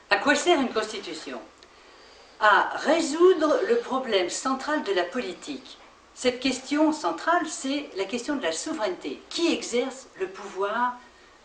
À quoi sert une constitution? À résoudre le problème central de la politique. Cette question centrale, c'est la question de la souveraineté. Qui exerce le pouvoir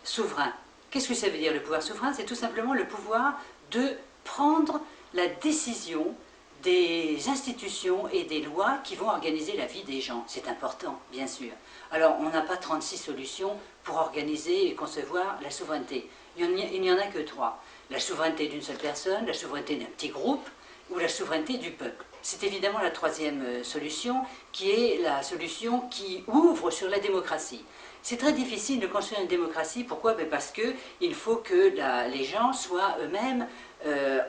souverain? Qu'est-ce que ça veut dire le pouvoir souverain? C'est tout simplement le pouvoir de prendre la décision des institutions et des lois qui vont organiser la vie des gens. C'est important, bien sûr. Alors, on n'a pas 36 solutions pour organiser et concevoir la souveraineté. Il n'y en a que 3. La souveraineté d'une seule personne, la souveraineté d'un petit groupe, ou la souveraineté du peuple. C'est évidemment la troisième solution, qui est la solution qui ouvre sur la démocratie. C'est très difficile de construire une démocratie. Pourquoi? Parce qu'il faut que les gens soient eux-mêmes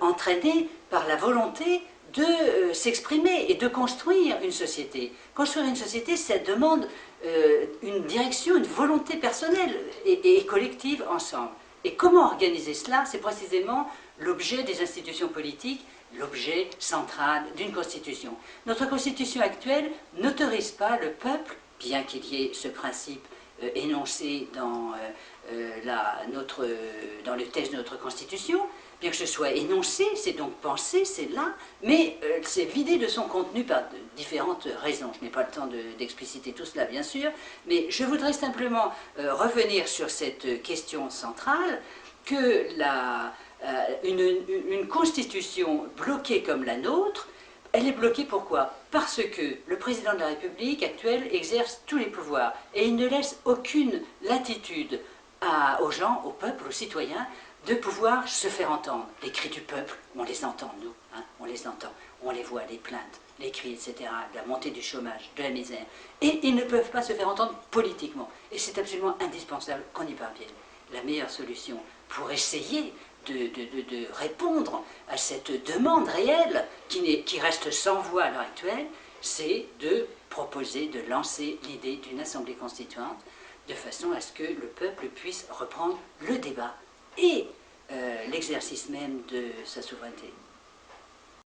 entraînés par la volonté de s'exprimer et de construire une société. Construire une société, ça demande une direction, une volonté personnelle et collective ensemble. Et comment organiser cela? C'est précisément l'objet des institutions politiques, l'objet central d'une constitution. Notre constitution actuelle n'autorise pas le peuple, bien qu'il y ait ce principe énoncé dans le texte de notre constitution, bien que ce soit énoncé, c'est donc pensé, c'est là, mais c'est vidé de son contenu par différentes raisons. Je n'ai pas le temps d'expliciter tout cela, bien sûr, mais je voudrais simplement revenir sur cette question centrale que une constitution bloquée comme la nôtre, elle est bloquée pourquoi? Parce que le président de la République actuelle exerce tous les pouvoirs et il ne laisse aucune latitude aux gens, au peuple, aux citoyens, de pouvoir se faire entendre. Les cris du peuple, on les entend, nous, hein, on les entend, on les voit, les plaintes, les cris, etc., de la montée du chômage, de la misère. Et ils ne peuvent pas se faire entendre politiquement. Et c'est absolument indispensable qu'on y parvienne. La meilleure solution pour essayer de répondre à cette demande réelle qui reste sans voix à l'heure actuelle, c'est de proposer, de lancer l'idée d'une assemblée constituante de façon à ce que le peuple puisse reprendre le débat et l'exercice même de sa souveraineté.